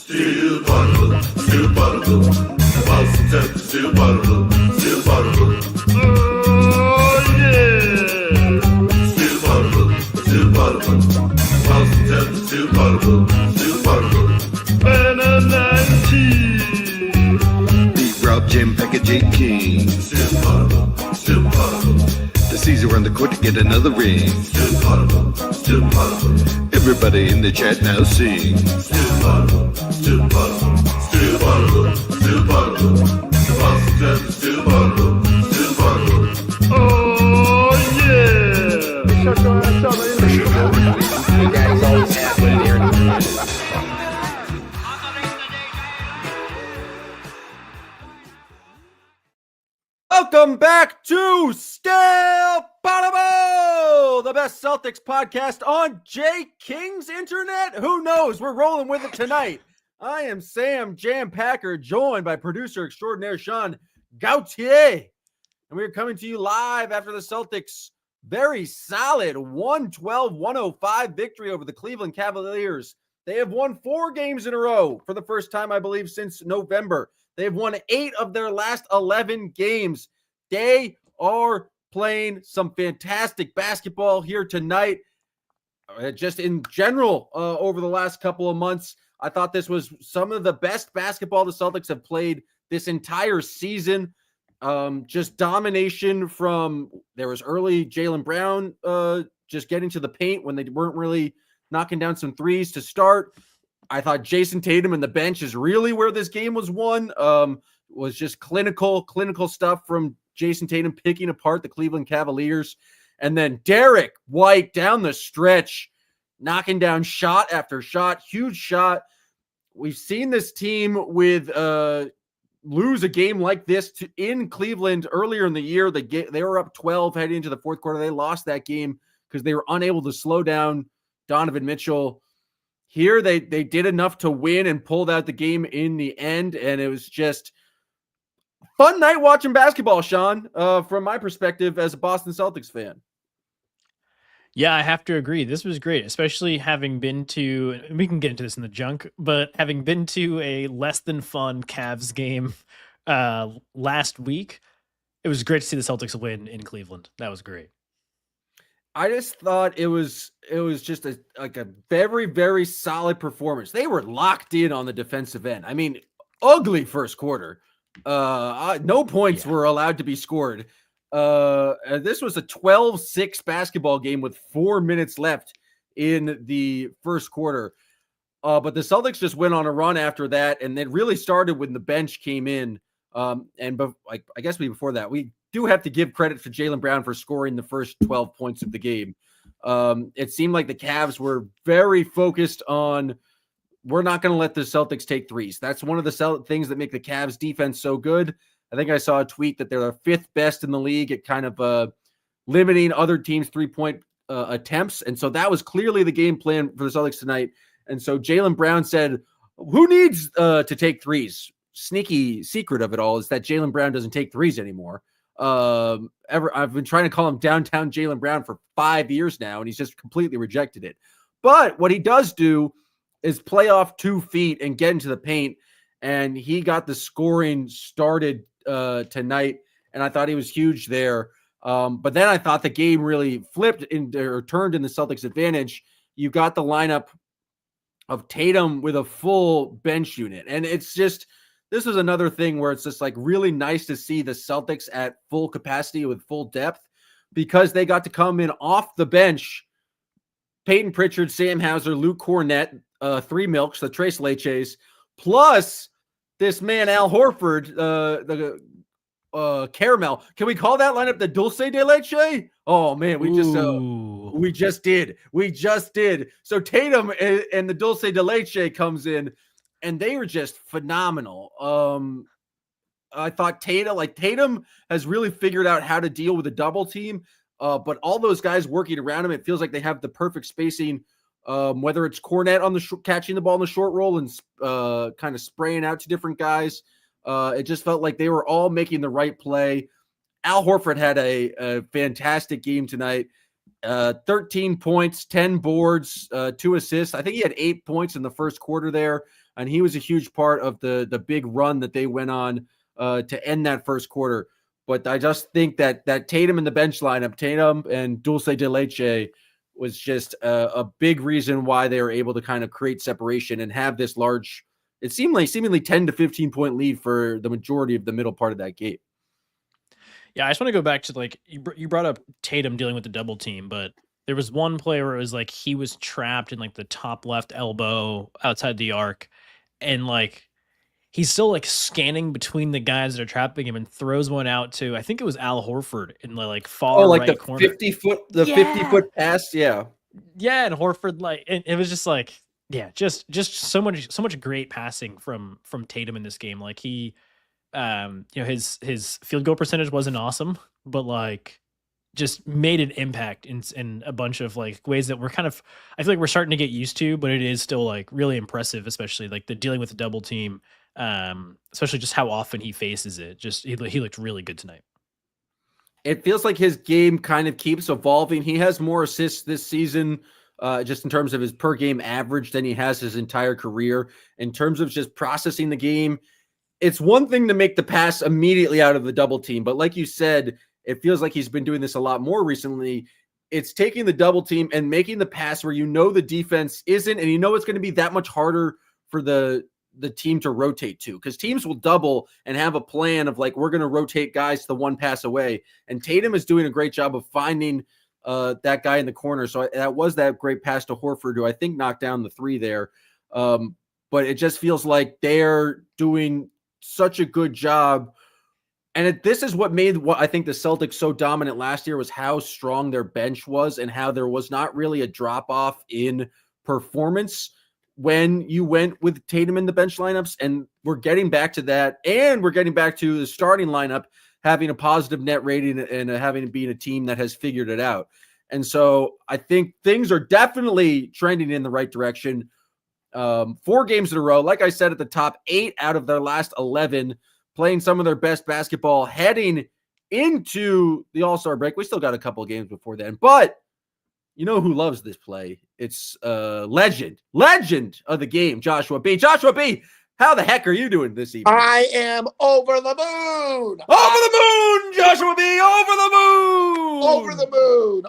Still Poddable, still Poddable. Boston Celtics, still Poddable, still Poddable. Oh yeah! Still Poddable, still Poddable. Boston Celtics, still Poddable, still Poddable. Banner 19. Beat Rob, Jim, Pekka, J. King. Still Poddable, still Poddable. The Caesar on the court to get another ring. Still Poddable, still Poddable. Everybody in the chat now sing. Still Poddable, still Poddable. Still Poddable, still Poddable. The Boston Celtics, still Poddable, still Poddable. Oh yeah! Shut your ass up, man. Your daddy's always halfway there. Welcome back to Still Poddable, the best Celtics podcast on J. King's internet. Who knows? We're rolling with it tonight. I am Sam Jam Packer, joined by producer extraordinaire Sean Gauthier. And we are coming to you live after the Celtics' very solid 112-105 victory over the Cleveland Cavaliers. They have won 4 games in a row for the first time, I believe, since November. They have won 8 of their last 11 games. They are playing some fantastic basketball here tonight. Just in general, over the last couple of months, I thought this was some of the best basketball the Celtics have played this entire season. Just domination from, there was early Jaylen Brown just getting to the paint when they weren't really knocking down some threes to start. I thought Jason Tatum and the bench is really where this game was won. Was just clinical stuff from Jason Tatum picking apart the Cleveland Cavaliers. And then Derek White down the stretch, knocking down shot after shot, huge shot. We've seen this team with lose a game like this in Cleveland earlier in the year. They were up 12 heading into the fourth quarter. They lost that game because they were unable to slow down Donovan Mitchell. Here, they did enough to win and pulled out the game in the end, and it was just fun night watching basketball, Sean, from my perspective as a Boston Celtics fan. Yeah, I have to agree. This was great, especially having been to, we can get into this in the junk, but having been to a less than fun Cavs game last week, it was great to see the Celtics win in Cleveland. That was great. I just thought it was just a very, very solid performance. They were locked in on the defensive end. I mean, ugly first quarter. No points were allowed to be scored. This was a 12-6 basketball game with 4 minutes left in the first quarter. But the Celtics just went on a run after that, and it really started when the bench came in. I guess before that, we do have to give credit to Jaylen Brown for scoring the first 12 points of the game. It seemed like the Cavs were very focused on, we're not going to let the Celtics take threes. That's one of the things that make the Cavs defense so good. I think I saw a tweet that they're the 5th best in the league at kind of limiting other teams' 3-point attempts. And so that was clearly the game plan for the Celtics tonight. And so Jaylen Brown said, who needs to take threes? Sneaky secret of it all is that Jaylen Brown doesn't take threes anymore. I've been trying to call him downtown Jaylen Brown for 5 years now, and he's just completely rejected it. But what he does do is play off 2 feet and get into the paint, and he got the scoring started tonight, and I thought he was huge there. But then I thought the game really turned in the Celtics' advantage. You got the lineup of Tatum with a full bench unit, and it's just, this is another thing where it's just like really nice to see the Celtics at full capacity with full depth, because they got to come in off the bench. Peyton Pritchard, Sam Hauser, Luke Cornett, 3 Milks, the Trace Leches, plus this man Al Horford, the Caramel. Can we call that lineup the Dulce de Leche? Oh man, we just did. So Tatum and the Dulce de Leche comes in, and they were just phenomenal. I thought Tatum has really figured out how to deal with a double team, but all those guys working around him, it feels like they have the perfect spacing, whether it's Cornette on the catching the ball in the short roll and kind of spraying out to different guys. It just felt like they were all making the right play. Al Horford had a fantastic game tonight. 13 points, 10 boards, 2 assists. I think he had 8 points in the first quarter there, and he was a huge part of the big run that they went on to end that first quarter. But I just think that Tatum in the bench lineup, Tatum and Dulce de Leche, was just a big reason why they were able to kind of create separation and have this large, it seemed like seemingly 10 to 15 point lead for the majority of the middle part of that game. Yeah, I just want to go back to like you brought up Tatum dealing with the double team, but there was one play where it was like he was trapped in like the top left elbow outside the arc, and like he's still like scanning between the guys that are trapping him and throws one out to, I think it was Al Horford in the like far like right the corner. 50-foot, 50-foot pass, yeah. Yeah, and Horford, like it was just like, yeah, just so much great passing from Tatum in this game. Like he, his field goal percentage wasn't awesome, but like just made an impact in a bunch of like ways that we're kind of, I feel like we're starting to get used to, but it is still like really impressive, especially like the dealing with the double team, especially just how often he faces it. Just he looked really good tonight. It feels like his game kind of keeps evolving. He has more assists this season, just in terms of his per game average, than he has his entire career. In terms of just processing the game, it's one thing to make the pass immediately out of the double team, but like you said, it feels like he's been doing this a lot more recently. It's taking the double team and making the pass where the defense isn't, and it's going to be that much harder for the team to rotate to, because teams will double and have a plan of like, we're going to rotate guys the one pass away. And Tatum is doing a great job of finding that guy in the corner. So that was that great pass to Horford, who I think knocked down the three there. But it just feels like they're doing such a good job. And this is what made what I think the Celtics so dominant last year, was how strong their bench was and how there was not really a drop off in performance when you went with Tatum in the bench lineups. And we're getting back to that. And we're getting back to the starting lineup having a positive net rating and having been a team that has figured it out. And so I think things are definitely trending in the right direction. 4 games in a row, like I said at the top, 8 out of their last 11, playing some of their best basketball heading into the All-Star break. We still got a couple of games before then, but you know who loves this play? It's legend of the game, Joshua B. Joshua B., how the heck are you doing this evening? I am over the moon. Over the moon, Joshua B. Over the moon. Over the moon.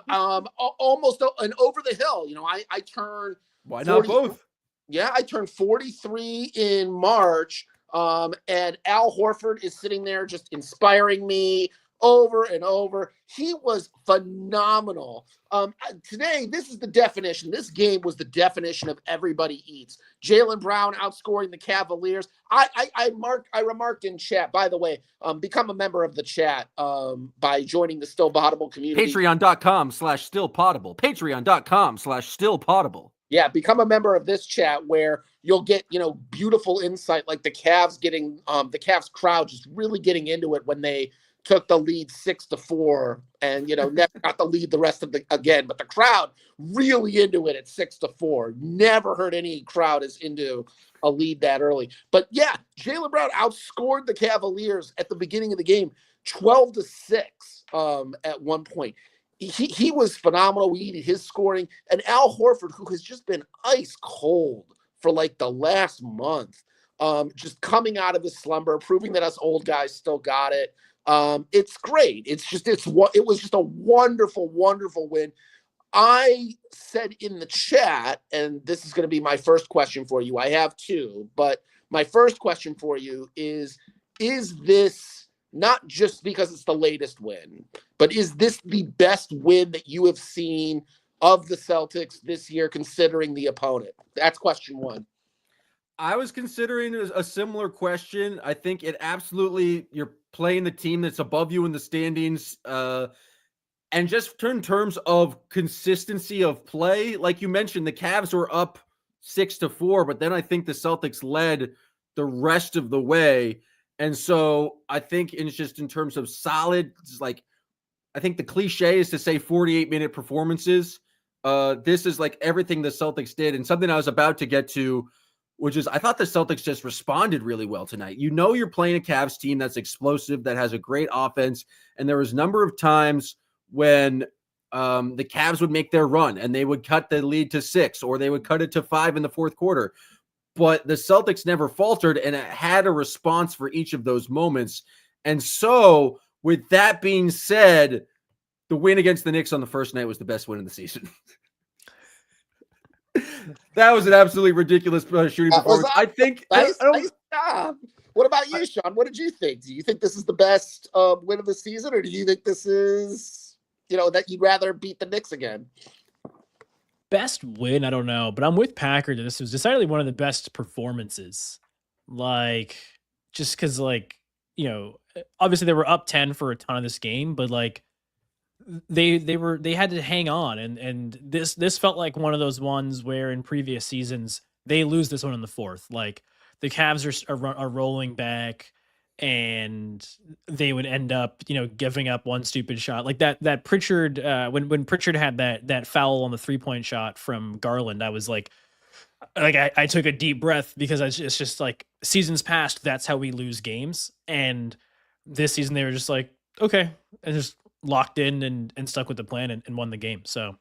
Almost and over the hill. I turn. Why not 40, both? Yeah, I turned 43 in March. And Al Horford is sitting there just inspiring me over and over. He was phenomenal. Today, this is the definition. This game was the definition of everybody eats. Jaylen Brown outscoring the Cavaliers. I remarked in chat, by the way, become a member of the chat by joining the Still Poddable community. Patreon.com/StillPoddable. Patreon.com/StillPoddable. Yeah, become a member of this chat where you'll get, beautiful insight, like the Cavs getting, the Cavs crowd just really getting into it when they took the lead 6-4 and, never got the lead the rest of again, but the crowd really into it at 6-4. Never heard any crowd is into a lead that early. But yeah, Jaylen Brown outscored the Cavaliers at the beginning of the game, 12-6 at one point. He was phenomenal. We needed his scoring. And Al Horford, who has just been ice cold for like the last month, just coming out of his slumber, proving that us old guys still got it. It's great. It was just a wonderful, wonderful win. I said in the chat, and this is going to be my first question for you. I have 2, but my first question for you is this, not just because it's the latest win, but is this the best win that you have seen of the Celtics this year, considering the opponent? That's question 1. I was considering a similar question. I think it absolutely, you're playing the team that's above you in the standings. And just in terms of consistency of play, like you mentioned, the Cavs were up 6-4, but then I think the Celtics led the rest of the way. And so I think it's just in terms of solid, it's like, I think the cliche is to say 48-minute performances. This is like everything the Celtics did. And something I was about to get to, which is I thought the Celtics just responded really well tonight. You're playing a Cavs team that's explosive, that has a great offense. And there was a number of times when the Cavs would make their run and they would cut the lead to 6 or they would cut it to 5 in the fourth quarter. But the Celtics never faltered and it had a response for each of those moments. And so with that being said, the win against the Knicks on the first night was the best win of the season. That was an absolutely ridiculous shooting performance. I think. Nice job. What about you, Sean? What did you think? Do you think this is the best win of the season, or do you think this is, that you'd rather beat the Knicks again? Best win, I don't know, but I'm with Packard. This was decidedly one of the best performances. Like, just because, obviously they were up 10 for a ton of this game, but they had to hang on, and this felt like one of those ones where in previous seasons they lose this one in the fourth. Like the Cavs are rolling back, and they would end up giving up one stupid shot like that Pritchard when Pritchard had that foul on the 3-point shot from Garland. I was like I took a deep breath because it's just like seasons past, that's how we lose games, and this season they were just like, okay, and just locked in and stuck with the plan and won the game. So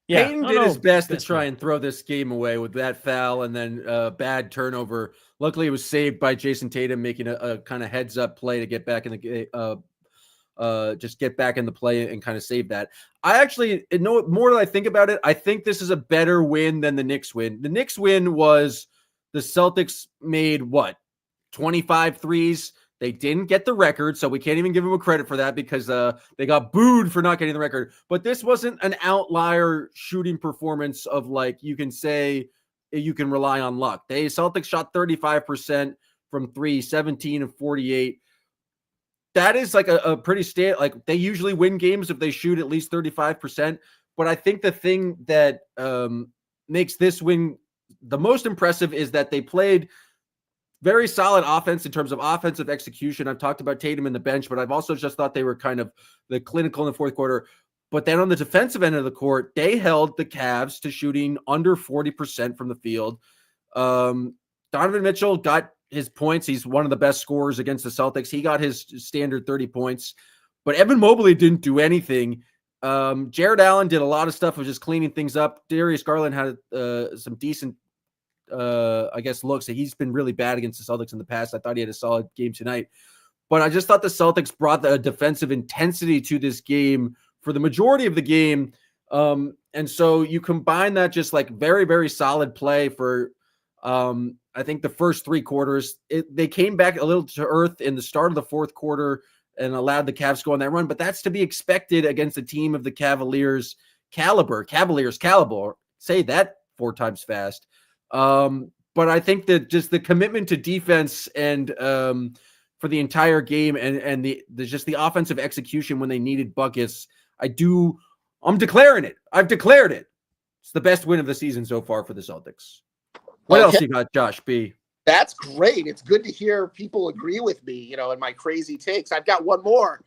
yeah, Payton did his best to try and throw this game away with that foul and then bad turnover. Luckily, it was saved by Jason Tatum making a kind of heads up play to get back in the just get back in the play and kind of save that. I actually more than I think about it, I think this is a better win than the Knicks win. The Knicks win was the Celtics made 25 threes. They didn't get the record, so we can't even give them a credit for that because they got booed for not getting the record. But this wasn't an outlier shooting performance of you can say you can rely on luck. Celtics shot 35% from 3, 17 of 48. That is a pretty they usually win games if they shoot at least 35%. But I think the thing that makes this win the most impressive is that they played very solid offense in terms of offensive execution. I've talked about Tatum in the bench, but I've also just thought they were kind of the clinical in the fourth quarter. But then on the defensive end of the court, they held the Cavs to shooting under 40% from the field. Donovan Mitchell got his points. He's one of the best scorers against the Celtics. He got his standard 30 points. But Evan Mobley didn't do anything. Jared Allen did a lot of stuff of just cleaning things up. Darius Garland had some decent looks. He's been really bad against the Celtics in the past. I thought he had a solid game tonight, but I just thought the Celtics brought the defensive intensity to this game for the majority of the game. And so you combine that just very, very solid play for, I think the first 3 quarters, they came back a little to earth in the start of the fourth quarter and allowed the Cavs to go on that run, but that's to be expected against a team of the Cavaliers caliber, say that 4 times fast. But I think that just the commitment to defense and for the entire game and the offensive execution when they needed buckets, I'm declaring it. I've declared it. It's the best win of the season so far for the Celtics. What else you got, Josh B? That's great. It's good to hear people agree with me, in my crazy takes. I've got one more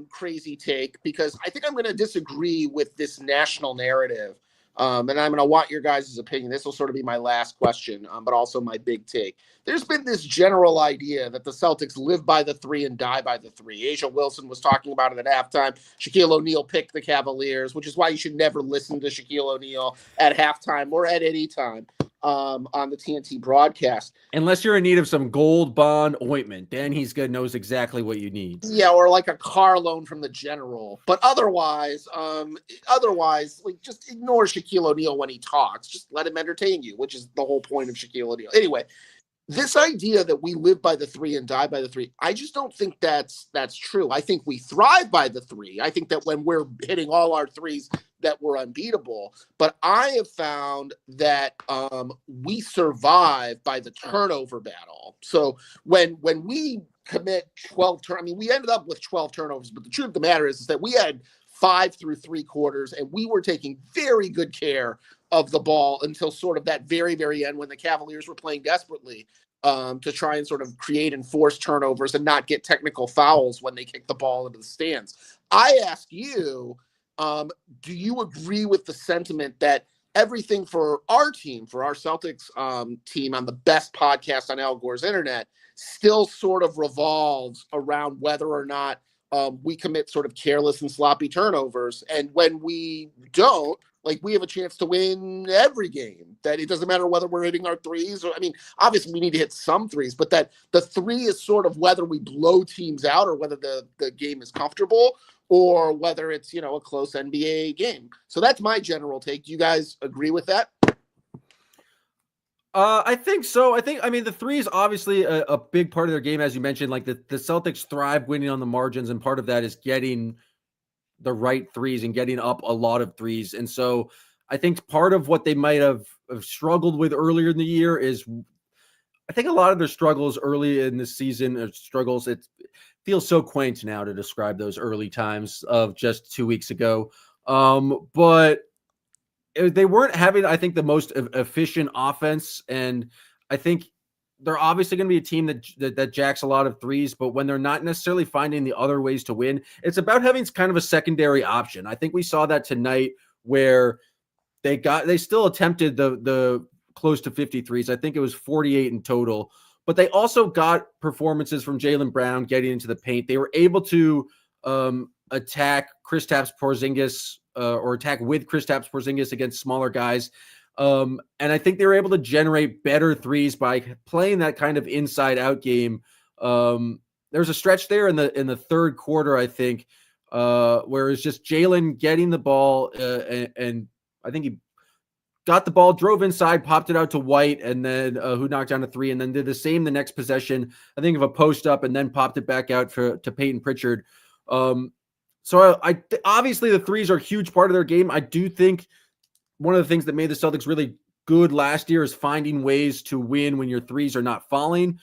crazy take because I think I'm going to disagree with this national narrative. And I'm going to want your guys' opinion. This will sort of be my last question, but also my big take. There's been this general idea that the Celtics live by the 3 and die by the 3. Asia Wilson was talking about it at halftime. Shaquille O'Neal picked the Cavaliers, which is why you should never listen to Shaquille O'Neal at halftime or at any time on the TNT broadcast. Unless you're in need of some Gold Bond ointment, then knows exactly what you need. Yeah, or like a car loan from the general. But otherwise, just ignore Shaquille O'Neal when he talks. Just let him entertain you, which is the whole point of Shaquille O'Neal. Anyway, this idea that we live by the 3 and die by the 3, I just don't think that's true. I think we thrive by the 3. I think that when we're hitting all our threes, that we're unbeatable. But I have found that we survive by the turnover battle. So when we commit 12 we ended up with 12 turnovers, but the truth of the matter is that we had 5 through 3 quarters, and we were taking very good care of the ball until sort of that very, very end when the Cavaliers were playing desperately to try and sort of create and force turnovers and not get technical fouls when they kick the ball into the stands. I ask you, do you agree with the sentiment that everything for our team, for our Celtics team on the best podcast on Al Gore's internet, still sort of revolves around whether or not we commit sort of careless and sloppy turnovers. And when we don't, like, we have a chance to win every game. That it doesn't matter whether we're hitting our threes or, I mean, obviously we need to hit some threes, but that the three is sort of whether we blow teams out or whether the game is comfortable or whether it's, you know, a close NBA game. So that's my general take. Do you guys agree with that? I think so. I mean, the three is obviously a big part of their game, as you mentioned. Like the Celtics thrive winning on the margins, and part of that is getting the right threes and getting up a lot of threes. And so I think part of what they might have struggled with earlier in the year is, I think a lot of their struggles early in the season are struggles. It feels so quaint now to describe those early times of just 2 weeks ago. But they weren't having, I think, the most efficient offense. And I think they're obviously going to be a team that jacks a lot of threes, but when they're not necessarily finding the other ways to win, it's about having kind of a secondary option. I think we saw that tonight where they still attempted the close to 53s. I think it was 48 in total, but they also got performances from Jaylen Brown getting into the paint. They were able to attack Kristaps Porzingis or attack with Kristaps Porzingis against smaller guys. And I think they were able to generate better threes by playing that kind of inside out game. There's a stretch there in the third quarter, I think, where it's just Jaylen getting the ball, and I think he got the ball, drove inside, popped it out to White, and then who knocked down a three, and then did the same the next possession, I think, of a post up, and then popped it back out to Peyton Pritchard. So I obviously the threes are a huge part of their game. I do think one of the things that made the Celtics really good last year is finding ways to win when your threes are not falling.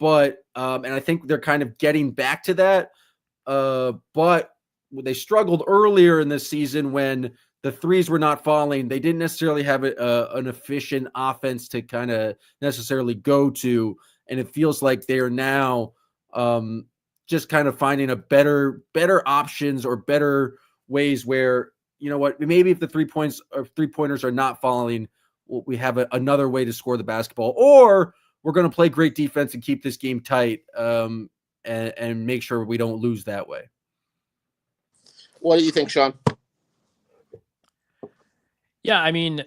But and I think they're kind of getting back to that. But they struggled earlier in this season when the threes were not falling. They didn't necessarily have an efficient offense to kind of necessarily go to. And it feels like they are now just kind of finding a better options or better ways where, you know what, maybe if the 3-pointers are not falling, we have another way to score the basketball, or we're going to play great defense and keep this game tight and make sure we don't lose that way. What do you think, Sean? Yeah, I mean,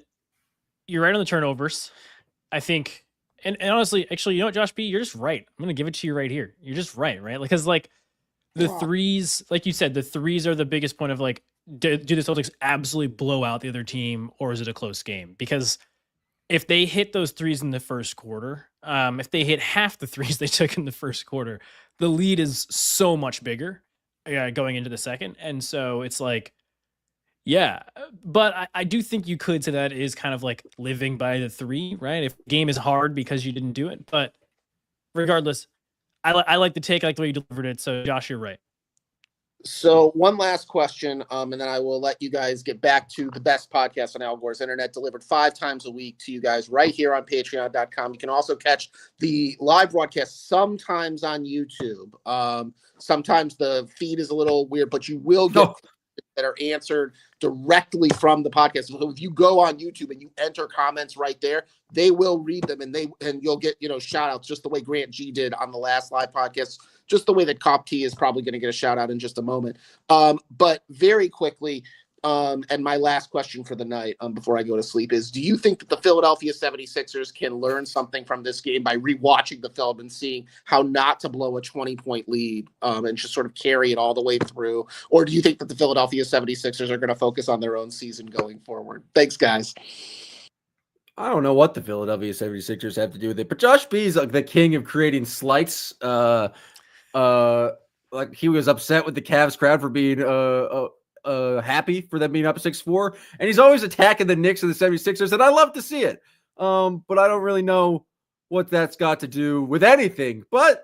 you're right on the turnovers. I think, and honestly, actually, you know what, Josh B, you're just right. I'm going to give it to you right here. You're just right? Because like the threes, like you said, the threes are the biggest point of like, do the Celtics absolutely blow out the other team, or is it a close game? Because if they hit those threes in the first quarter, if they hit half the threes they took in the first quarter, the lead is so much bigger going into the second. And so it's like, yeah, but I do think you could say that is kind of like living by the three, right? If the game is hard because you didn't do it. But regardless, I like the take, I like the way you delivered it. So Josh, you're right. So one last question, and then I will let you guys get back to the best podcast on Al Gore's internet, delivered 5 times a week to you guys right here on patreon.com. You can also catch the live broadcast sometimes on YouTube. Sometimes the feed is a little weird, but you will get that are answered directly from the podcast. So if you go on YouTube and you enter comments right there, they will read them and you'll get, shout outs, just the way Grant G did on the last live podcast, just the way that Cop T is probably going to get a shout out in just a moment. But very quickly, and my last question for the night before I go to sleep is, do you think that the Philadelphia 76ers can learn something from this game by rewatching the film and seeing how not to blow a 20-point lead and just sort of carry it all the way through? Or do you think that the Philadelphia 76ers are going to focus on their own season going forward? Thanks, guys. I don't know what the Philadelphia 76ers have to do with it, but Josh B is like the king of creating slights. Like he was upset with the Cavs crowd for being happy for them being up 6-4, and he's always attacking the Knicks and the 76ers, and I love to see it. But I don't really know what that's got to do with anything, but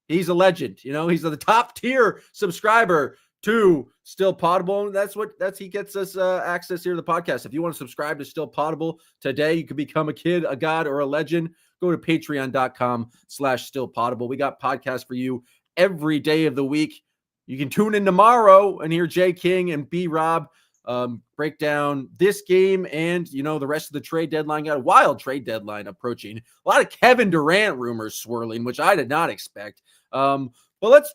he's a legend. He's the top tier subscriber to Still Poddable. And he gets us access here to the podcast. If you want to subscribe to Still Poddable today, you can become a kid, a god, or a legend. Go to patreon.com/Still Poddable. We got podcasts for you every day of the week. You can tune in tomorrow and hear Jay King and B Rob break down this game and, the rest of the trade deadline. Got a wild trade deadline approaching. A lot of Kevin Durant rumors swirling, which I did not expect. But let's,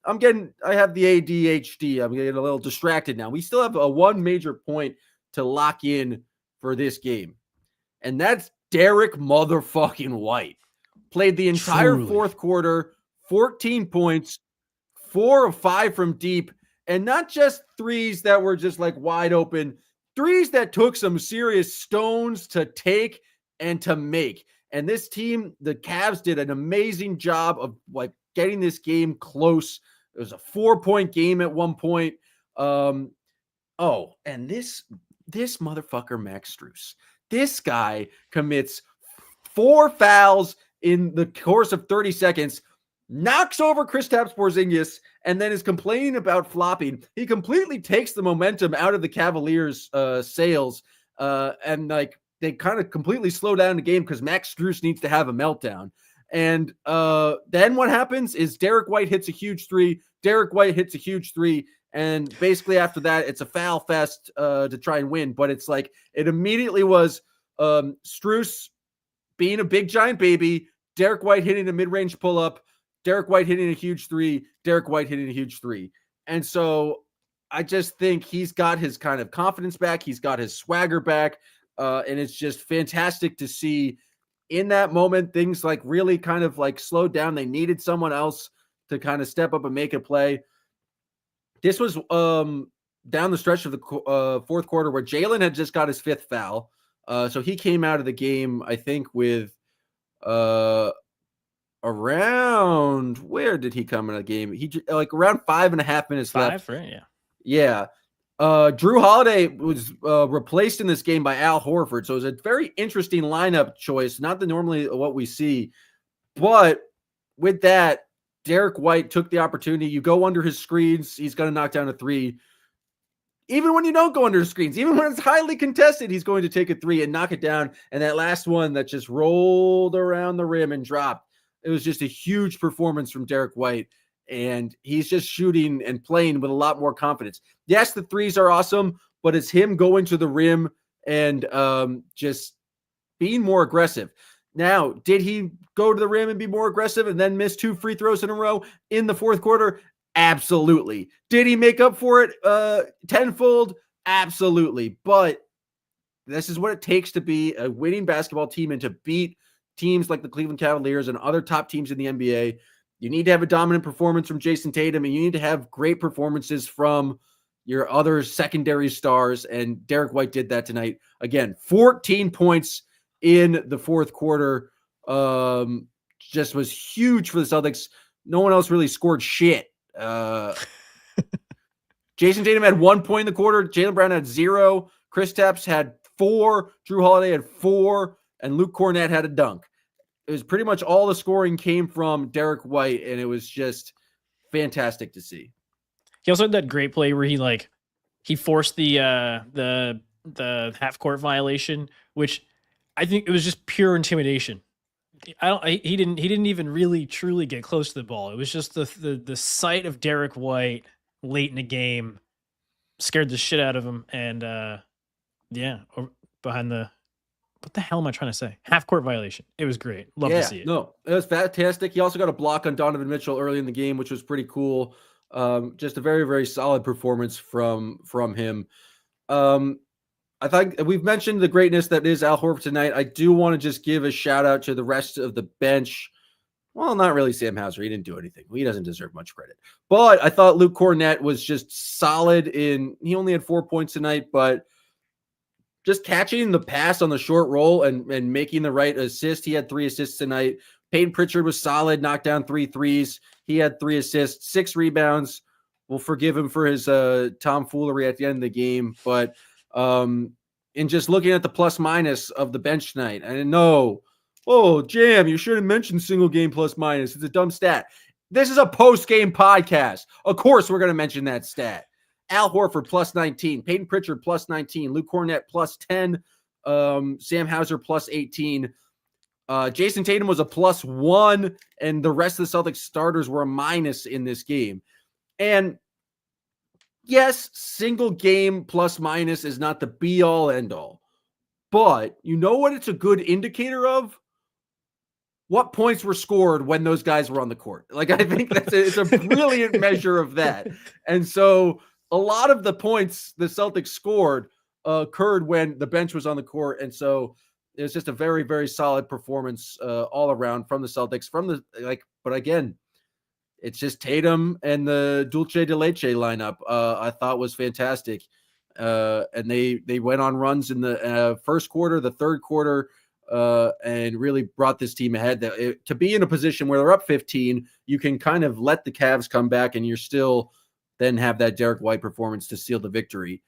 I have the ADHD. I'm getting a little distracted now. We still have a one major point to lock in for this game. And that's Derek motherfucking White. Played the entire Truly. fourth quarter, 14 points, 4 of 5 from deep, and not just threes that were just like wide open, threes that took some serious stones to take and to make. And this team, the Cavs, did an amazing job of like getting this game close. It was a 4-point game at one point. And this motherfucker, Max Strus, this guy commits 4 fouls in the course of 30 seconds, knocks over Kristaps Porzingis, and then is complaining about flopping. He completely takes the momentum out of the Cavaliers' sails, and like they kind of completely slow down the game because Max Strus needs to have a meltdown. And then what happens is Derek White hits a huge three. And basically after that, it's a foul fest to try and win. But it's like it immediately was Strus being a big giant baby, Derek White hitting a mid-range pull-up, Derek White hitting a huge three, Derek White hitting a huge three. And so I just think he's got his kind of confidence back. He's got his swagger back. And it's just fantastic to see in that moment, things like really kind of like slowed down. They needed someone else to kind of step up and make a play. This was down the stretch of the fourth quarter where Jalen had just got his 5th foul. So he came out of the game, I think, with around, where did he come in the game? He like around 5.5 minutes left. Right? Yeah. Yeah. Drew Holiday was replaced in this game by Al Horford. So it was a very interesting lineup choice, not the normally what we see. But with that, Derek White took the opportunity. You go under his screens, he's going to knock down a 3. Even when you don't go under the screens, even when it's highly contested, he's going to take a 3 and knock it down. And that last one that just rolled around the rim and dropped, it was just a huge performance from Derek White. And he's just shooting and playing with a lot more confidence. Yes, the threes are awesome, but it's him going to the rim and just being more aggressive. Now, did he go to the rim and be more aggressive and then miss 2 free throws in a row in the fourth quarter? Absolutely. Did he make up for it tenfold? Absolutely. But this is what it takes to be a winning basketball team and to beat teams like the Cleveland Cavaliers and other top teams in the NBA. You need to have a dominant performance from Jason Tatum, and you need to have great performances from your other secondary stars, and Derek White did that tonight. Again, 14 points in the fourth quarter. Just was huge for the Celtics. No one else really scored shit. Jason Tatum had 1 point in the quarter. Jaylen Brown had 0. Kristaps had 4. Drew Holiday had 4. And Luke Cornett had a dunk. It was pretty much all the scoring came from Derek White, and it was just fantastic to see. He also had that great play where he forced the half court violation, which I think it was just pure intimidation. He didn't even really truly get close to the ball. It was just the sight of Derek White late in the game scared the shit out of him. And behind the, what the hell am I trying to say? Half court violation. It was great. Love to see it. No, it was fantastic. He also got a block on Donovan Mitchell early in the game, which was pretty cool. Just a very, very solid performance from him. I think we've mentioned the greatness that is Al Horford tonight. I do want to just give a shout out to the rest of the bench. Well, not really Sam Hauser. He didn't do anything. He doesn't deserve much credit. But I thought Luke Cornett was just solid he only had 4 points tonight, but just catching the pass on the short roll and making the right assist. He had 3 assists tonight. Peyton Pritchard was solid, knocked down 3 threes. He had 3 assists, 6 rebounds. We'll forgive him for his tomfoolery at the end of the game. But in just looking at the plus minus of the bench tonight, I didn't know, Jam, you shouldn't mention single game plus minus. It's a dumb stat. This is a post-game podcast. Of course we're going to mention that stat. Al Horford plus 19, Peyton Pritchard plus 19, Luke Cornett plus 10, Sam Hauser plus 18. Jason Tatum was a plus 1, and the rest of the Celtics starters were a minus in this game. And yes, single game plus minus is not the be all end all, but you know what it's a good indicator of? what points were scored when those guys were on the court. Like, I think it's a brilliant measure of that. And so a lot of the points the Celtics scored occurred when the bench was on the court. And so it was just a very, very solid performance all around from the Celtics. But again, it's just Tatum and the Dulce de Leche lineup. I thought was fantastic, and they went on runs in the first quarter, the third quarter, and really brought this team ahead. To be in a position where they're up 15, you can kind of let the Cavs come back, and you're still then have that Derek White performance to seal the victory.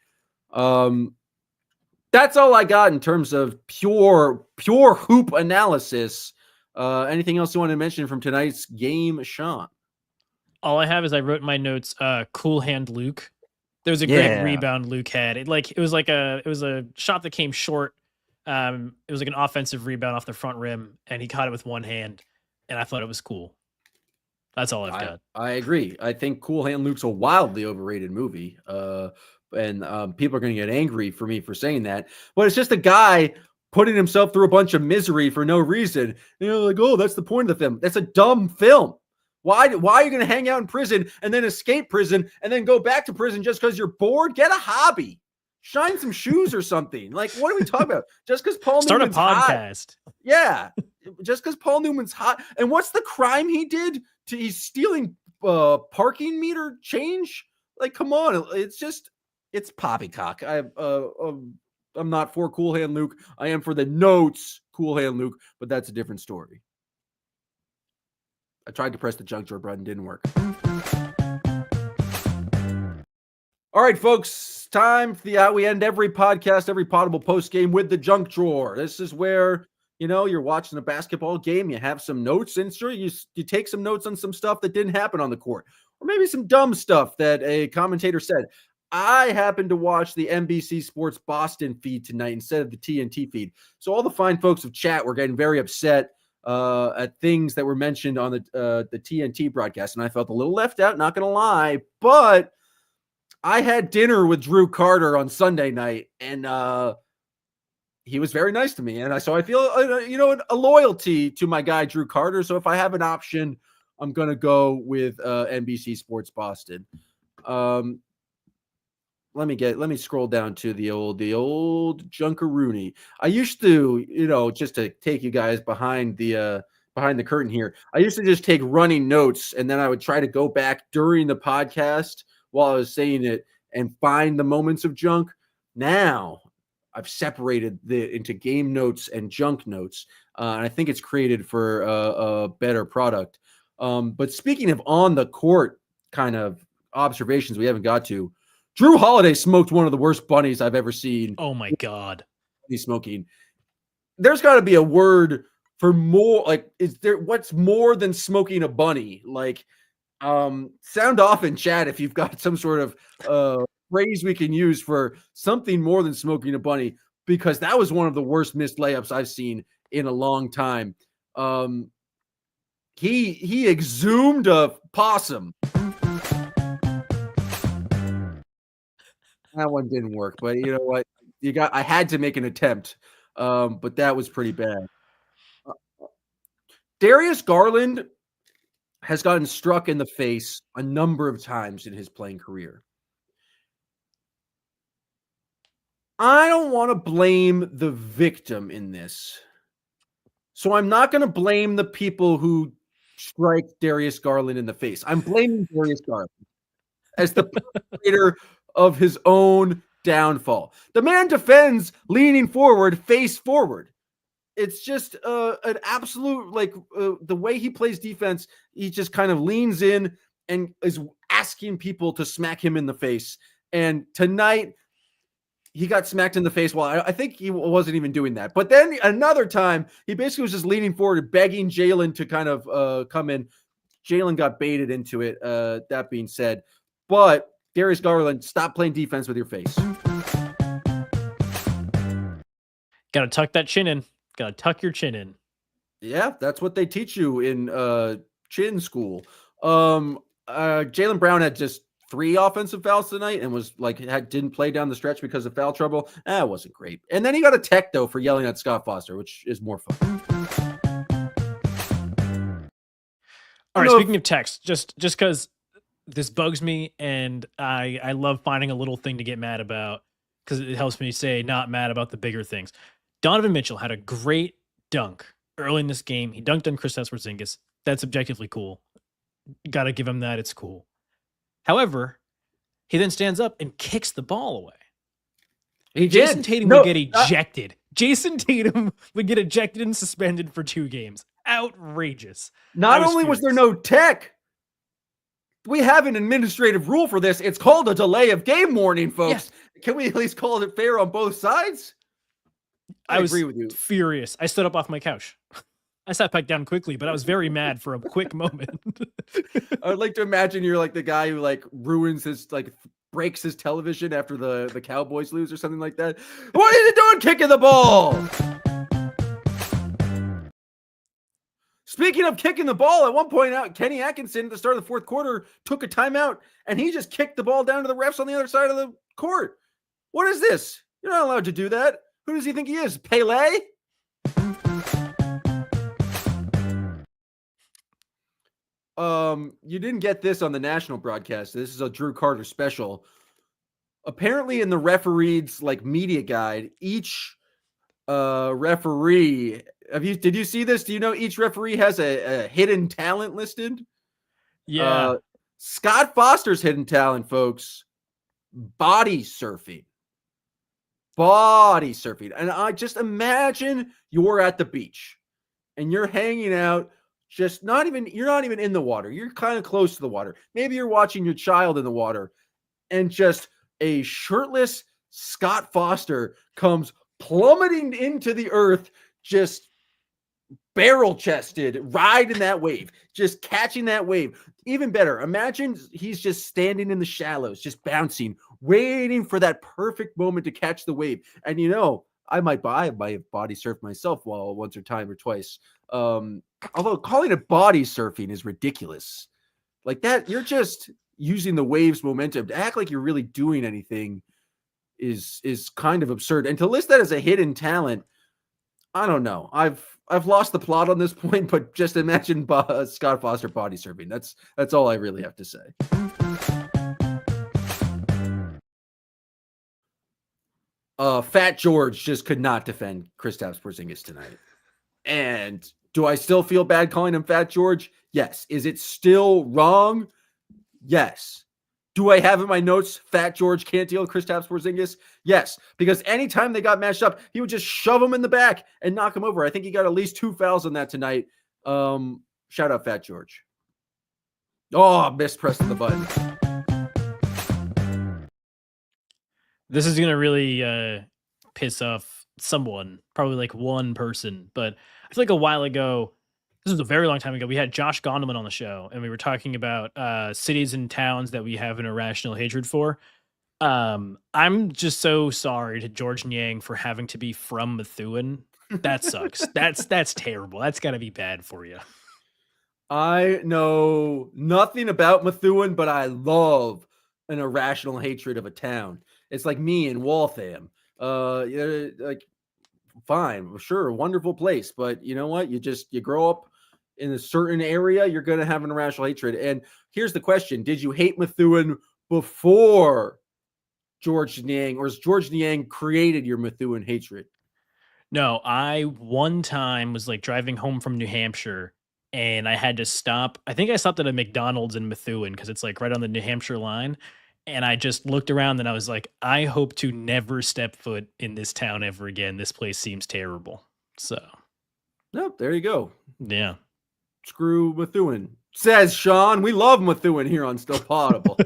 That's all I got in terms of pure hoop analysis. Anything else you want to mention from tonight's game, Sean? All I have is I wrote in my notes, cool hand Luke. There was a great rebound Luke had. It was a shot that came short. It was like an offensive rebound off the front rim, and he caught it with one hand, and I thought it was cool. That's all I've got. I agree. I think Cool Hand Luke's a wildly overrated movie. And people are going to get angry for me for saying that. But it's just a guy putting himself through a bunch of misery for no reason. Like, oh, that's the point of the film. That's a dumb film. Why are you going to hang out in prison and then escape prison and then go back to prison just because you're bored? Get a hobby. Shine some shoes or something. Like, what are we talking about? Just because Paul Newman's start a podcast. Hot. Yeah. Just because Paul Newman's hot. And what's the crime he did? He's stealing parking meter change? Like, come on. It's poppycock. I'm not for Cool Hand Luke. I am for the notes Cool Hand Luke, but that's a different story. I tried to press the junk drawer button, didn't work. All right, folks, time for we end every podcast, every Poddable post game with the junk drawer. This is where, you're watching a basketball game, you have some notes, and sure, you take some notes on some stuff that didn't happen on the court, or maybe some dumb stuff that a commentator said. I happened to watch the NBC Sports Boston feed tonight instead of the TNT feed. So all the fine folks of chat were getting very upset at things that were mentioned on the TNT broadcast. And I felt a little left out, not going to lie. But I had dinner with Drew Carter on Sunday night, and he was very nice to me. And so I feel, a loyalty to my guy, Drew Carter. So if I have an option, I'm going to go with NBC Sports Boston. Let me scroll down to the old Junkaroony. I used to, just to take you guys behind the curtain here. I used to just take running notes, and then I would try to go back during the podcast while I was saying it and find the moments of junk. Now I've separated into game notes and junk notes, and I think it's created for a better product. But speaking of on the court kind of observations we haven't got to, Drew Holiday smoked one of the worst bunnies I've ever seen. Oh my God. He's smoking. There's got to be a word for more. Like, what's more than smoking a bunny? Like, sound off in chat if you've got some sort of phrase we can use for something more than smoking a bunny, because that was one of the worst missed layups I've seen in a long time. He exhumed a possum. That one didn't work, but you know what? I had to make an attempt, but that was pretty bad. Darius Garland has gotten struck in the face a number of times in his playing career. I don't want to blame the victim in this, so I'm not going to blame the people who strike Darius Garland in the face. I'm blaming Darius Garland as the perpetrator of his own downfall. The man defends leaning forward, face forward. It's just an absolute, the way he plays defense, he just kind of leans in and is asking people to smack him in the face. And tonight, he got smacked in the face. Well, I think he wasn't even doing that. But then another time, he basically was just leaning forward, begging Jalen to kind of come in. Jalen got baited into it, that being said. But Darius Garland, stop playing defense with your face. Got to tuck that chin in. Got to tuck your chin in. Yeah, that's what they teach you in chin school. Jaylen Brown had just 3 offensive fouls tonight and was didn't play down the stretch because of foul trouble. That wasn't great. And then he got a tech though for yelling at Scott Foster, which is more fun. All right, know speaking of text, just because this bugs me, and I love finding a little thing to get mad about because it helps me say not mad about the bigger things. Donovan Mitchell had a great dunk early in this game. He dunked on Kristaps Porzingis. That's objectively cool. Got to give him that. It's cool. However, he then stands up and kicks the ball away. he Jason did. Tatum No, would get ejected. Jason Tatum would get ejected and suspended for 2 games. Outrageous. not only was there furious. no tech, we have an administrative rule for this. It's called a delay of game warning, folks. Can we at least call it fair on both sides? I was agree with you. furious. I stood up off my couch. I sat back down quickly, but I was very mad for a quick moment. I would like to imagine you're like the guy who like ruins his breaks his television after the Cowboys lose or something like that. What are you doing kicking the ball? Speaking of kicking the ball, at one point out, Kenny Atkinson at the start of the fourth quarter took a timeout and he just kicked the ball down to the refs on the other side of the court. What is this? You're not allowed to do that. Who does he think he is? Pele? You didn't get this on the national broadcast. This is a Drew Carter special. Apparently in the referees media guide, each referee, did you see this? Do you know each referee has a hidden talent listed? Yeah. Scott Foster's hidden talent, folks, body surfing. Body surfing. And I just imagine you're at the beach and you're hanging out, you're not even in the water. You're kind of close to the water. Maybe you're watching your child in the water and just a shirtless Scott Foster comes plummeting into the earth, just barrel chested, riding that wave, just catching that wave. Even better, imagine he's just standing in the shallows, just bouncing, waiting for that perfect moment to catch the wave. And I might have body surfed myself once or twice. Although calling it body surfing is ridiculous. Like that, you're just using the wave's momentum to act like you're really doing anything is kind of absurd. And to list that as a hidden talent, I don't know. I've lost the plot on this point, but just imagine Scott Foster body surfing. That's all I really have to say. Fat George just could not defend Kristaps Porzingis tonight. And do I still feel bad calling him Fat George? Yes. Is it still wrong? Yes. Do I have in my notes Fat George can't deal with Kristaps Porzingis? Yes, because anytime they got matched up, he would just shove him in the back and knock him over. I think he got at least 2 fouls on that tonight. Shout out Fat George. Oh, mispressing the button. This is going to really piss off someone, probably one person. But I feel like a while ago, this was a very long time ago, we had Josh Gondelman on the show, and we were talking about cities and towns that we have an irrational hatred for. I'm just so sorry to George Niang for having to be from Methuen. That sucks. That's terrible. That's got to be bad for you. I know nothing about Methuen, but I love an irrational hatred of a town. It's like me in Waltham. Fine, sure, wonderful place, but you know what? You grow up in a certain area, you're going to have an irrational hatred. And here's the question: did you hate Methuen before George Niang, or has George Niang created your Methuen hatred? No, I one time was driving home from New Hampshire, and I had to stop. I think I stopped at a McDonald's in Methuen because it's right on the New Hampshire line. And I just looked around and I was like, I hope to never step foot in this town ever again. This place seems terrible. So, Nope, there you go. Yeah. Screw Methuen, says Sean. We love Methuen here on Still Poddable.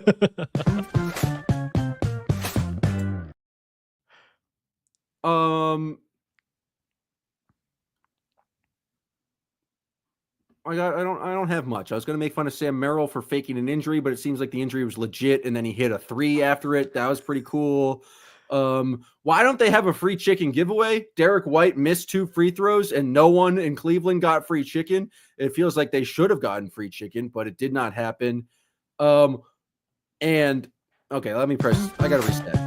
I don't have much. I was going to make fun of Sam Merrill for faking an injury, but it seems like the injury was legit, and then he hit a 3 after it. That was pretty cool. Why don't they have a free chicken giveaway? Derek White missed 2 free throws, and no one in Cleveland got free chicken. It feels like they should have gotten free chicken, but it did not happen. And okay, let me press. I got to reset.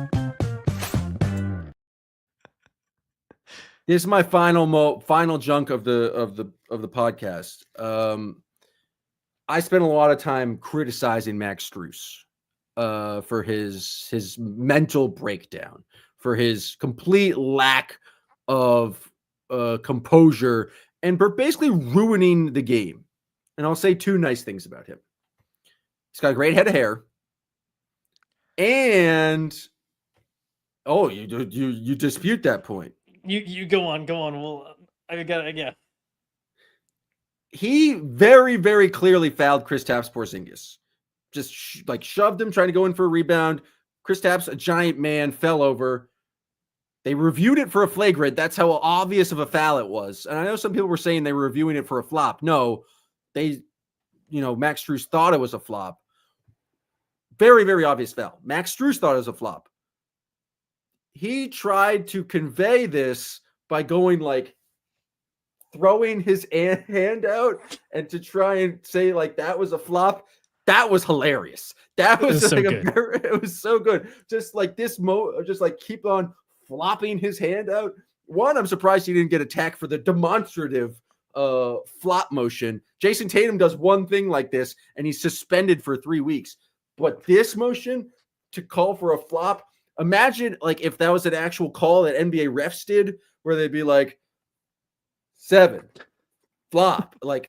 This is my final junk of the podcast. I spent a lot of time criticizing Max Strus for his mental breakdown, for his complete lack of composure, and for basically ruining the game. And I'll say two nice things about him. He's got a great head of hair, and you dispute that point. You go on. Well, I got it. Yeah. He very, very clearly fouled Kristaps Porzingis. Just shoved him, trying to go in for a rebound. Kristaps, a giant man, fell over. They reviewed it for a flagrant. That's how obvious of a foul it was. And I know some people were saying they were reviewing it for a flop. No, Max Strus thought it was a flop. Very, very obvious foul. Max Strus thought it was a flop. He tried to convey this by going throwing his hand out and to try and say that was a flop. That was hilarious. That was so good. It was so good. Just keep on flopping his hand out. One, I'm surprised he didn't get attacked for the demonstrative flop motion. Jason Tatum does one thing like this and he's suspended for 3 weeks. But this motion to call for a flop, imagine if that was an actual call that NBA refs did, where they'd be 7 flop. But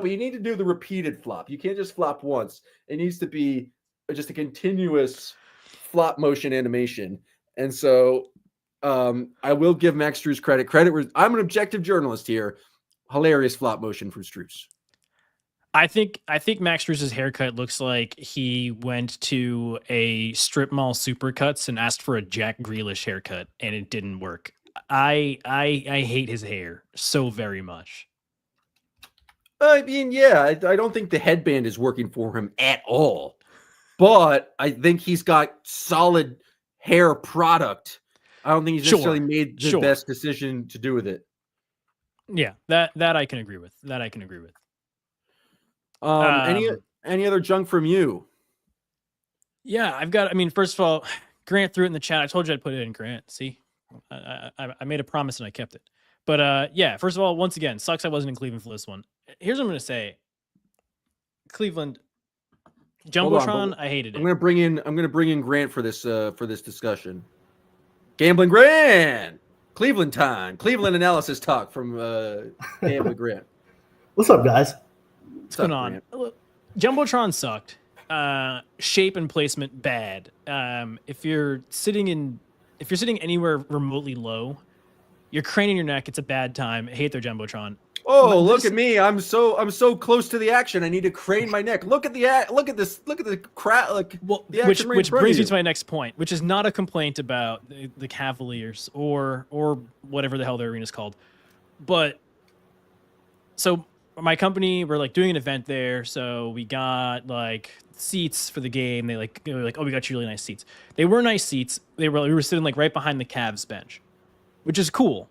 you need to do the repeated flop. You can't just flop once. It needs to be just a continuous flop motion animation. And so I will give Max Strus credit. I'm an objective journalist here. Hilarious flop motion from Strus. I think Max Strus's haircut looks like he went to a strip mall Supercuts and asked for a Jack Grealish haircut, and it didn't work. I hate his hair so very much. I mean, yeah, I don't think the headband is working for him at all, but I think he's got solid hair product. I don't think he's necessarily made the best decision to do with it. Yeah, that I can agree with. Any other junk from you? Yeah, first of all, Grant threw it in the chat. I told you I'd put it in, Grant. See, I made a promise and I kept it. But yeah, first of all, once again, sucks I wasn't in Cleveland for this one. Here's what I'm going to say. Cleveland, Jumbotron, I hated it. I'm going to bring in Grant for this discussion. Gambling Grant, Cleveland time, Cleveland analysis talk from Gambling Grant. What's up, guys? What's going on? Jumbotron sucked. Shape and placement bad. If you're sitting anywhere remotely low, you're craning your neck. It's a bad time. I hate their Jumbotron. Oh, look at me! I'm so close to the action. I need to crane my neck. Look at the crowd. Which brings me to my next point, which is not a complaint about the Cavaliers or whatever the hell their arena is called, but so my company, we're doing an event there, so we got seats for the game. They were like, oh, we got you really nice seats. They were nice seats. We were sitting right behind the Cavs bench, which is cool,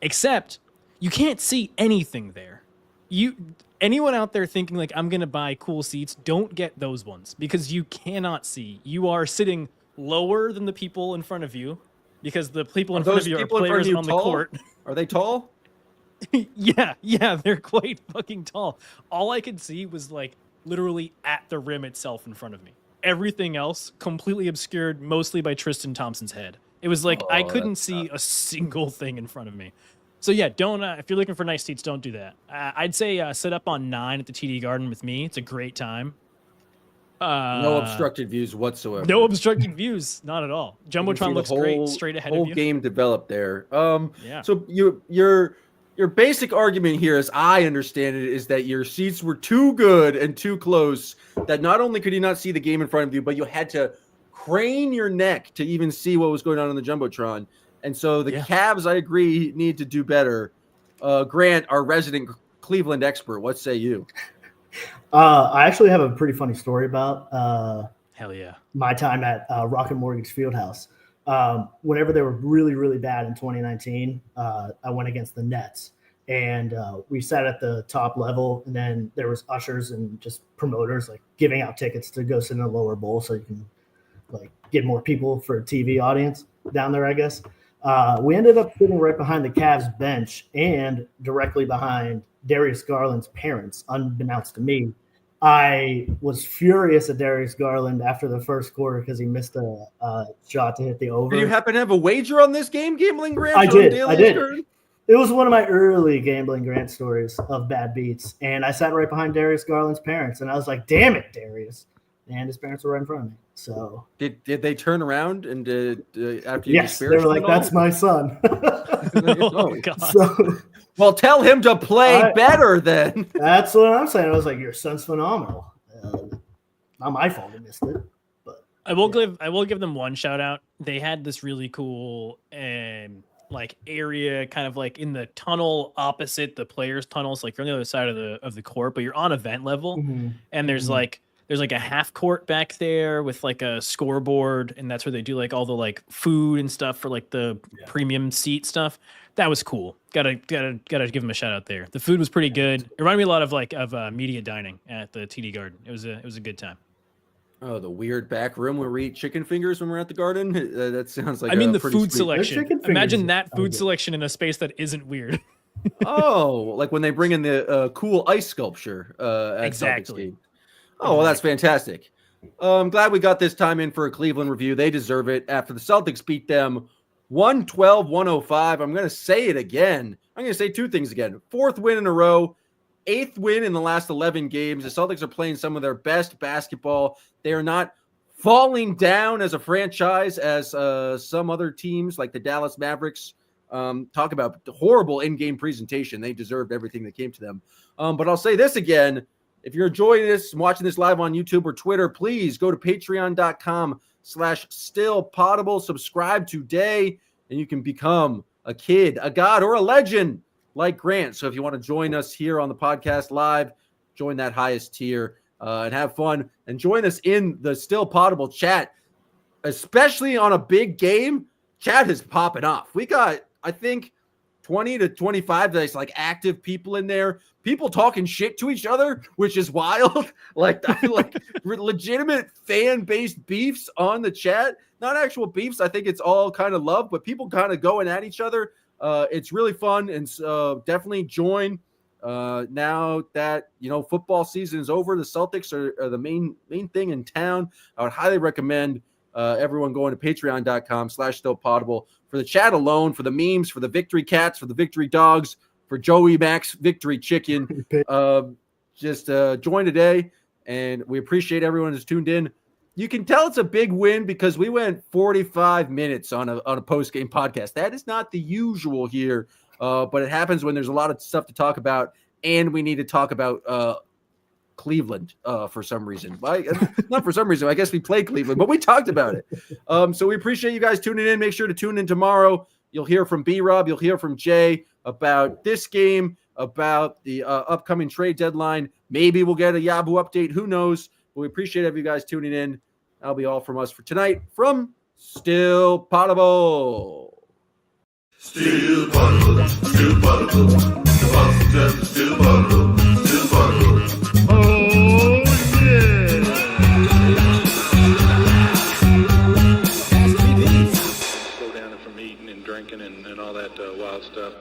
except you can't see anything there. Anyone out there thinking I'm gonna buy cool seats, don't get those ones because you cannot see. You are sitting lower than the people in front of you because the people in front of you are players on the court. Are they tall? Yeah, they're quite fucking tall. All I could see was literally at the rim itself in front of me. Everything else completely obscured, mostly by Tristan Thompson's head. It was I couldn't see a single thing in front of me. So yeah, don't if you're looking for nice seats, don't do that. I'd say sit up on 9 at the TD Garden with me. It's a great time. No obstructed views whatsoever. No obstructed views, not at all. Jumbotron looks great straight ahead of you. Whole game developed there. Yeah. So your basic argument here, as I understand it, is that your seats were too good and too close that not only could you not see the game in front of you, but you had to crane your neck to even see what was going on in the Jumbotron. And so the Cavs, I agree, need to do better. Grant, our resident Cleveland expert, what say you? I actually have a pretty funny story about hell yeah my time at Rocket Mortgage Fieldhouse. Whenever they were really, really bad in 2019, I went against the Nets. And we sat at the top level, and then there was ushers and just promoters giving out tickets to go sit in a lower bowl so you can get more people for a TV audience down there, I guess. We ended up sitting right behind the Cavs bench and directly behind Darius Garland's parents, unbeknownst to me. I was furious at Darius Garland after the first quarter because he missed a shot to hit the over. Did you happen to have a wager on this game, Gambling Grant? I did. It was one of my early Gambling Grant stories of bad beats, and I sat right behind Darius Garland's parents, and I was like, "Damn it, Darius!" And his parents were right in front of me. So did they turn around and after you yes, they were like, "That's my son." Oh God. So, well, tell him to play better then. That's what I'm saying. I was like, "Your son's phenomenal." Not my fault he missed it, but I will give them one shout out. They had this really cool like area kind of like in the tunnel opposite the players' tunnels, like you're on the other side of the court, but you're on event level, and there's like a half court back there with like a scoreboard, and that's where they do like all the like food and stuff for like the premium seat stuff. That was cool. Gotta give them a shout out there. The food was pretty good. It reminded me a lot of media dining at the TD Garden. It was a good time. Oh, the weird back room where we eat chicken fingers when we're at the Garden. That sounds like the food sweet. selection. Imagine that food selection in a space that isn't weird. Oh, like when they bring in the cool ice sculpture at exactly. Celtics game. Oh, well, that's fantastic. I'm glad we got this time in for a Cleveland review. They deserve it after the Celtics beat them 112-105. I'm going to say it again. I'm going to say two things again. 4th win in a row, 8th win in the last 11 games. The Celtics are playing some of their best basketball. They are not falling down as a franchise as some other teams like the Dallas Mavericks talk about the horrible in-game presentation. They deserved everything that came to them. But I'll say this again. If you're enjoying this and watching this live on YouTube or Twitter, please go to patreon.com/stillpoddable. Subscribe today, and you can become a kid, a god, or a legend like Grant. So if you want to join us here on the podcast live, join that highest tier and have fun. And join us in the Still Poddable chat, especially on a big game. Chat is popping off. We got, I think, 20 to 25 that's like active people in there. People talking shit to each other, which is wild. like legitimate fan-based beefs on the chat. Not actual beefs. I think it's all kind of love, but people kind of going at each other. It's really fun, and definitely join. Now that football season is over, the Celtics are the main thing in town. I would highly recommend everyone going to patreon.com/stillpoddable for the chat alone, for the memes, for the victory cats, for the victory dogs, for Joey Max victory chicken. Just join today, and we appreciate everyone who's tuned in. You can tell it's a big win because we went 45 minutes on a post-game podcast. That is not the usual here, but it happens when there's a lot of stuff to talk about, and we need to talk about Cleveland for some reason. Not for some reason. I guess we played Cleveland, but we talked about it. So we appreciate you guys tuning in. Make sure to tune in tomorrow. You'll hear from B-Rob. You'll hear from Jay about this game, about the upcoming trade deadline. Maybe we'll get a Yahoo update. Who knows? But we appreciate you guys tuning in. That'll be all from us for tonight from Still Poddable. Still Poddable, Still Poddable. The Boston Still Poddable, Still Poddable. Oh, yeah. Go down from eating and drinking and all that wild stuff.